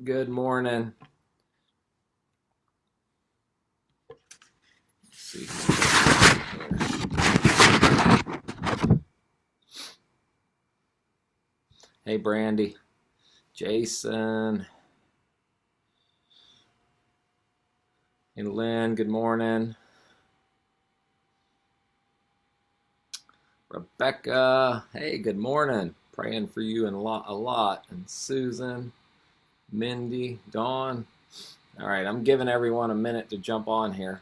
Good morning. Let's see. Hey, Brandy, Jason, and Lynn. Good morning. Rebecca. Hey, good morning. Praying for you and a lot. And Susan, Mindy, Dawn. All right, I'm giving everyone a minute to jump on here.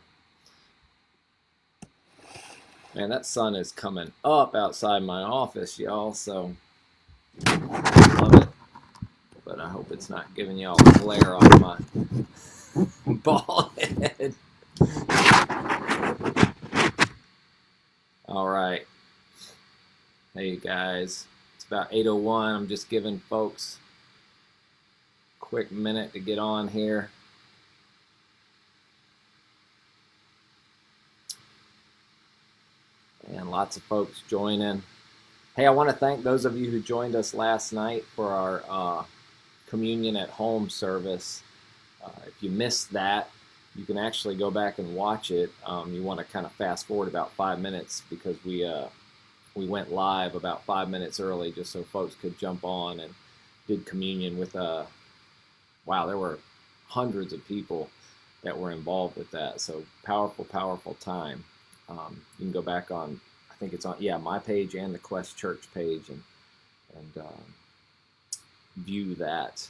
Man, that sun is coming up outside my office, y'all. So love it. But I hope it's not giving y'all a glare off my bald head. All right. Hey guys, it's about 8:01. I'm just giving folks a quick minute to get on here. And lots of folks joining. Hey, I want to thank those of you who joined us last night for our communion at home service. If you missed that, you can actually go back and watch it. You want to kind of fast forward about 5 minutes because we went live about 5 minutes early just so folks could jump on and did communion with wow, there were hundreds of people that were involved with that. So powerful time. You can go back on, I think it's on, my page and the Quest Church page and view that.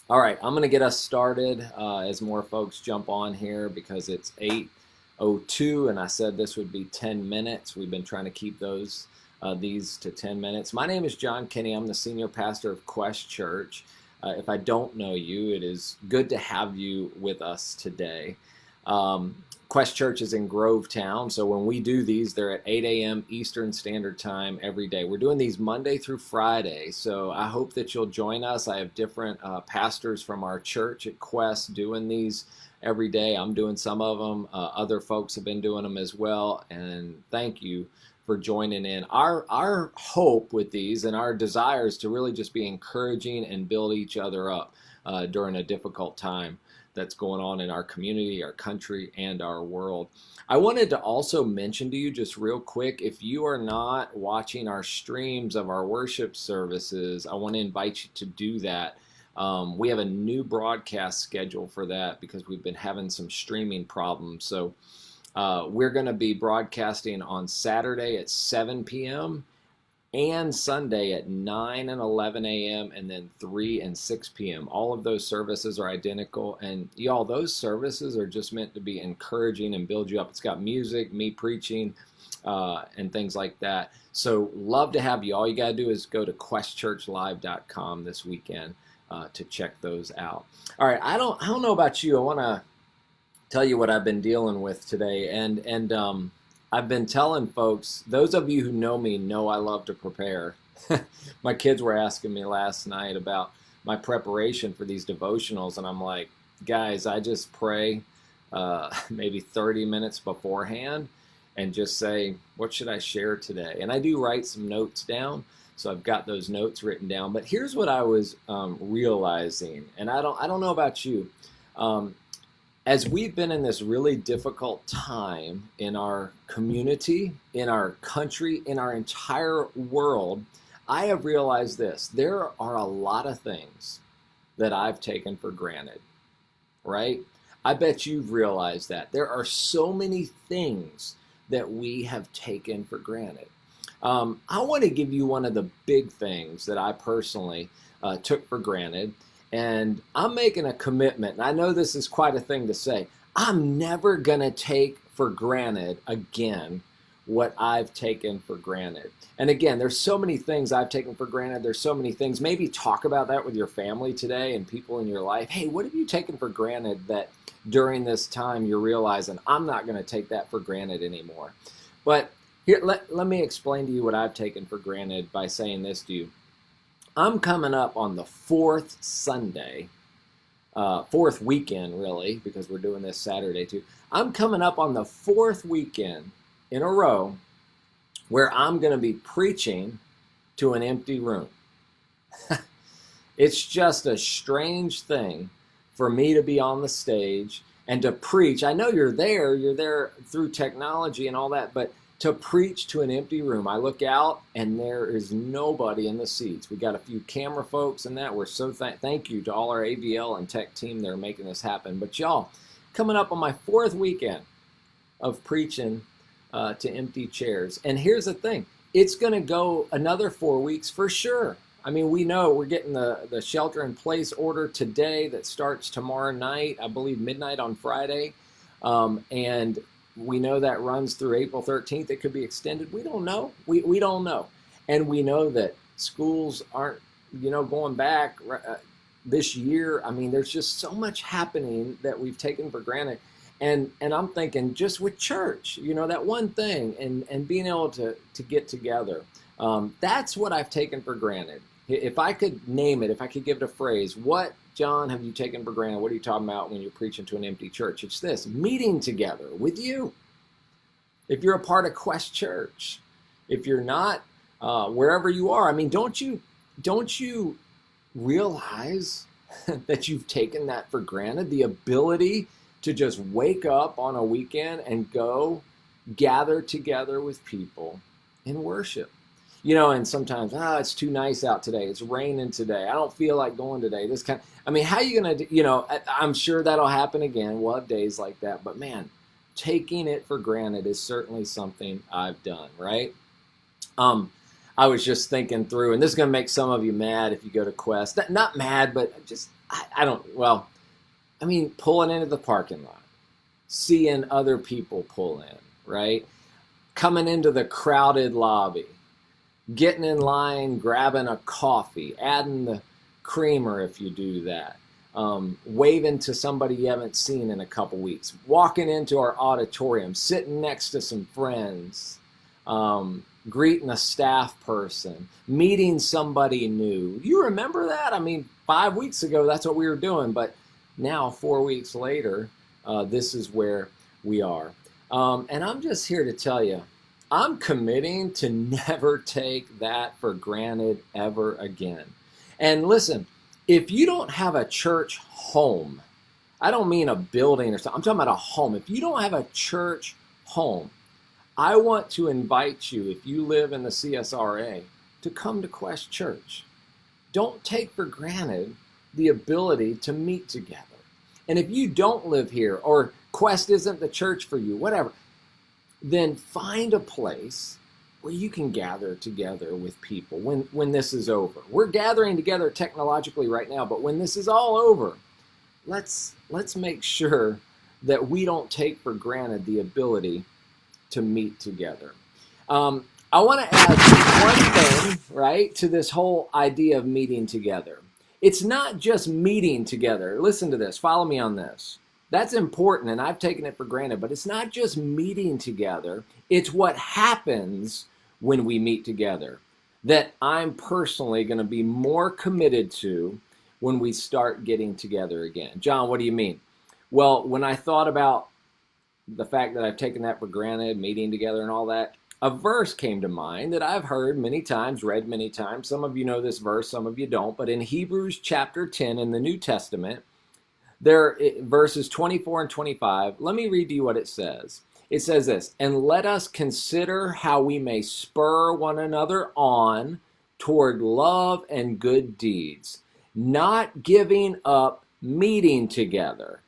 All right, I'm going to get us started as more folks jump on here because it's 8:02 and I said this would be 10 minutes. We've been trying to keep these to 10 minutes. My name is John Kenney. I'm the senior pastor of Quest Church. If I don't know you, it is good to have you with us today. Quest Church is in Grovetown, so when we do these, they're at 8 a.m. Eastern Standard Time every day. We're doing these Monday through Friday, so I hope that you'll join us. I have different pastors from our church at Quest doing these every day. I'm doing some of them. Other folks have been doing them as well, and thank you for joining in. Our hope with these and our desire is to really just be encouraging and build each other up during a difficult time that's going on in our community, our country, and our world. I wanted to also mention to you just real quick, if you are not watching our streams of our worship services, I want to invite you to do that. We have a new broadcast schedule for that because we've been having some streaming problems. So we're going to be broadcasting on Saturday at 7 p.m. and Sunday at 9 and 11 a.m. and then 3 and 6 p.m. All of those services are identical. And y'all, those services are just meant to be encouraging and build you up. It's got music, me preaching, and things like that. So love to have you. All you got to do is go to questchurchlive.com this weekend to check those out. All right, I don't know about you. I want to tell you what I've been dealing with today. And I've been telling folks, those of you who know me know I love to prepare. My kids were asking me last night about my preparation for these devotionals, and I'm like, guys, I just pray maybe 30 minutes beforehand and just say, what should I share today? And I do write some notes down, so I've got those notes written down. But here's what I was realizing, and I don't know about you. As we've been in this really difficult time in our community, in our country, in our entire world, I have realized this. There are a lot of things that I've taken for granted, right? I bet you've realized that. There are so many things that we have taken for granted. I want to give you one of the big things that I personally took for granted. And I'm making a commitment, and I know this is quite a thing to say. I'm never going to take for granted again what I've taken for granted. And again, there's so many things I've taken for granted. There's so many things. Maybe talk about that with your family today and people in your life. Hey, what have you taken for granted that during this time you're realizing I'm not going to take that for granted anymore? But here, let me explain to you what I've taken for granted by saying this to you. I'm coming up on the fourth Sunday, fourth weekend really, because we're doing this Saturday too. I'm coming up on the fourth weekend in a row where I'm going to be preaching to an empty room. It's just a strange thing for me to be on the stage and to preach. I know you're there through technology and all that, but to preach to an empty room, I look out and there is nobody in the seats. We got a few camera folks and that. We're so thank you to all our AVL and tech team that are making this happen. But y'all, coming up on my 4th weekend of preaching to empty chairs. And here's the thing, it's going to go another 4 weeks for sure. I mean, we know we're getting the shelter in place order today that starts tomorrow night, I believe midnight on Friday. And we know that runs through April 13th. It could be extended. We don't know. We don't know. And we know that schools aren't, going back this year. I mean, there's just so much happening that we've taken for granted. And I'm thinking just with church, that one thing and being able to get together. That's what I've taken for granted. If I could name it, if I could give it a phrase, what, John, have you taken for granted? What are you talking about when you're preaching to an empty church? It's this, meeting together with you. If you're a part of Quest Church, if you're not, wherever you are, I mean, don't you realize that you've taken that for granted? The ability to just wake up on a weekend and go gather together with people in worship. And sometimes, it's too nice out today. It's raining today. I don't feel like going today. How are you going to, I'm sure that'll happen again. We'll have days like that. But man, taking it for granted is certainly something I've done, right? I was just thinking through, and this is going to make some of you mad if you go to Quest. Not mad, but just, pulling into the parking lot, seeing other people pull in, right? Coming into the crowded lobby, getting in line, grabbing a coffee, adding the creamer if you do that, waving to somebody you haven't seen in a couple weeks, walking into our auditorium, sitting next to some friends, greeting a staff person, meeting somebody new. You remember that? 5 weeks ago, that's what we were doing, but now 4 weeks later, this is where we are. And I'm just here to tell you, I'm committing to never take that for granted ever again. And listen, if you don't have a church home, I don't mean a building or something, I'm talking about a home. If you don't have a church home, I want to invite you, if you live in the CSRA, to come to Quest Church. Don't take for granted the ability to meet together. And if you don't live here, or Quest isn't the church for you, whatever, then find a place where you can gather together with people when this is over. We're gathering together technologically right now, but when this is all over, let's make sure that we don't take for granted the ability to meet together. I want to add one thing, right, to this whole idea of meeting together. It's not just meeting together. Listen to this. Follow me on this. That's important, and I've taken it for granted, but it's not just meeting together. It's what happens when we meet together that I'm personally going to be more committed to when we start getting together again. John, what do you mean? Well, when I thought about the fact that I've taken that for granted, meeting together and all that, a verse came to mind that I've heard many times, read many times. Some of you know this verse, some of you don't, but in Hebrews chapter 10 in the New Testament, there, verses 24 and 25, let me read to you what it says. It says this, and let us consider how we may spur one another on toward love and good deeds, not giving up meeting together,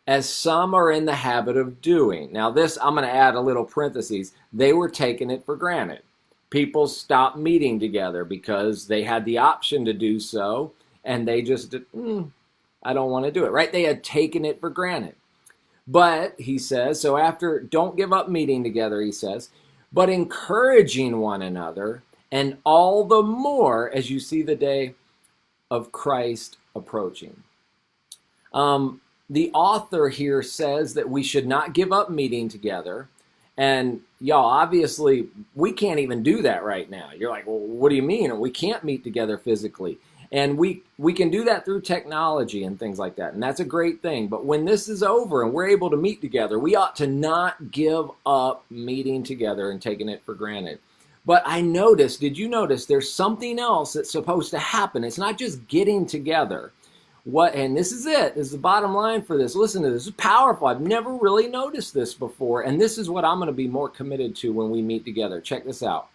as some are in the habit of doing. Now this, I'm going to add a little parentheses. They were taking it for granted. People stopped meeting together because they had the option to do so, and they just I don't want to do it, right? They had taken it for granted. But, he says, so after, don't give up meeting together, he says, but encouraging one another, and all the more as you see the day of Christ approaching. The author here says that we should not give up meeting together. And y'all, obviously, we can't even do that right now. You're like, well, what do you mean? We can't meet together physically. And we can do that through technology and things like that. And that's a great thing. But when this is over and we're able to meet together, we ought to not give up meeting together and taking it for granted. But I noticed, did you notice there's something else that's supposed to happen? It's not just getting together. And this is it. This is the bottom line for this. Listen to this. This is powerful. I've never really noticed this before. And this is what I'm going to be more committed to when we meet together. Check this out.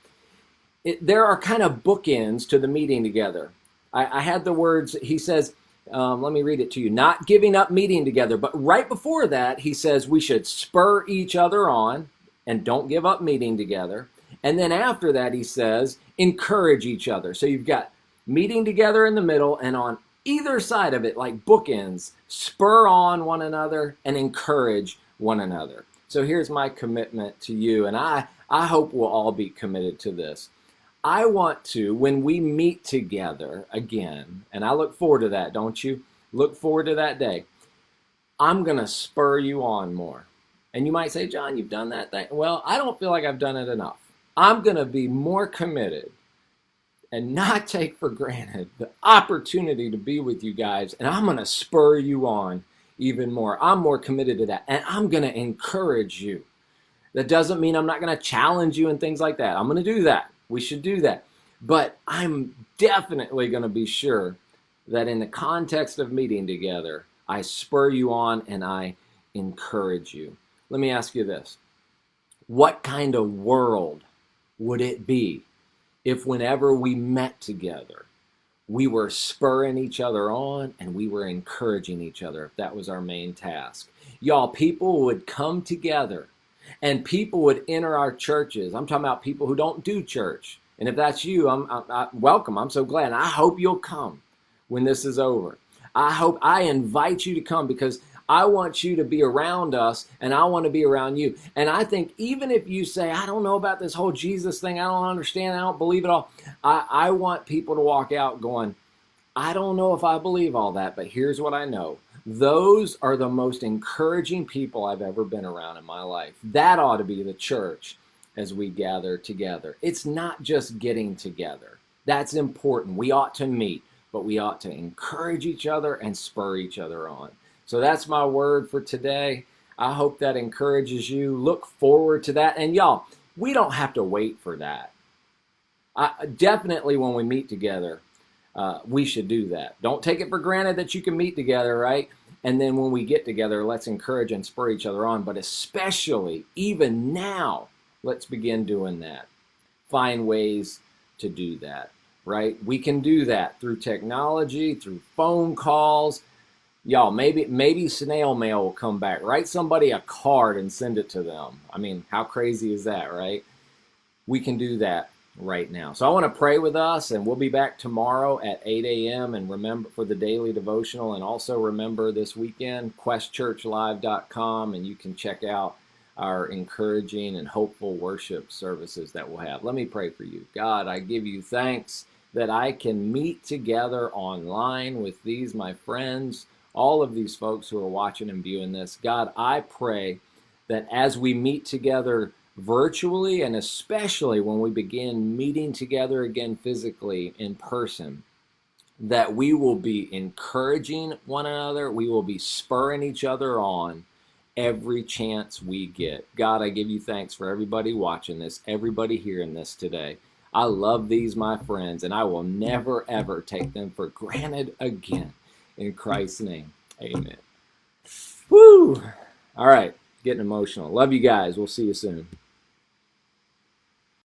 There are kind of bookends to the meeting together. I had the words, he says, let me read it to you. Not giving up meeting together. But right before that, he says we should spur each other on and don't give up meeting together. And then after that, he says, encourage each other. So you've got meeting together in the middle, and on either side of it, like bookends, spur on one another and encourage one another. So here's my commitment to you, and I hope we'll all be committed to this. I want to, when we meet together again, and I look forward to that, don't you? Look forward to that day. I'm going to spur you on more. And you might say, John, you've done that thing. Well, I don't feel like I've done it enough. I'm going to be more committed and not take for granted the opportunity to be with you guys. And I'm going to spur you on even more. I'm more committed to that. And I'm going to encourage you. That doesn't mean I'm not going to challenge you and things like that. I'm going to do that. We should do that. But I'm definitely going to be sure that in the context of meeting together, I spur you on and I encourage you. Let me ask you this. What kind of world would it be if whenever we met together, we were spurring each other on and we were encouraging each other, if that was our main task? Y'all, people would come together and people would enter our churches. I'm talking about people who don't do church. And if that's you, I'm welcome. I'm so glad. And I hope you'll come when this is over. I invite you to come because I want you to be around us and I want to be around you. And I think even if you say, I don't know about this whole Jesus thing, I don't understand, I don't believe it all, I want people to walk out going, I don't know if I believe all that, but here's what I know. Those are the most encouraging people I've ever been around in my life. That ought to be the church as we gather together. It's not just getting together. That's important. We ought to meet, but we ought to encourage each other and spur each other on. So that's my word for today. I hope that encourages you. Look forward to that. And y'all, we don't have to wait for that. Definitely when we meet together, we should do that. Don't take it for granted that you can meet together, right? And then when we get together, let's encourage and spur each other on. But especially, even now, let's begin doing that. Find ways to do that, right? We can do that through technology, through phone calls. Y'all, maybe snail mail will come back. Write somebody a card and send it to them. I mean, how crazy is that, right? We can do that right now. So I want to pray with us, and we'll be back tomorrow at 8 a.m. And remember, for the daily devotional, and also remember this weekend, questchurchlive.com, and you can check out our encouraging and hopeful worship services that we'll have. Let me pray for you. God, I give you thanks that I can meet together online with these, my friends, all of these folks who are watching and viewing this. God, I pray that as we meet together virtually, and especially when we begin meeting together again physically in person, that we will be encouraging one another, we will be spurring each other on every chance we get. God, I give you thanks for everybody watching this, everybody hearing this today. I love these, my friends, and I will never, ever take them for granted again. In Christ's name, amen. Woo! All right, getting emotional. Love you guys. We'll see you soon.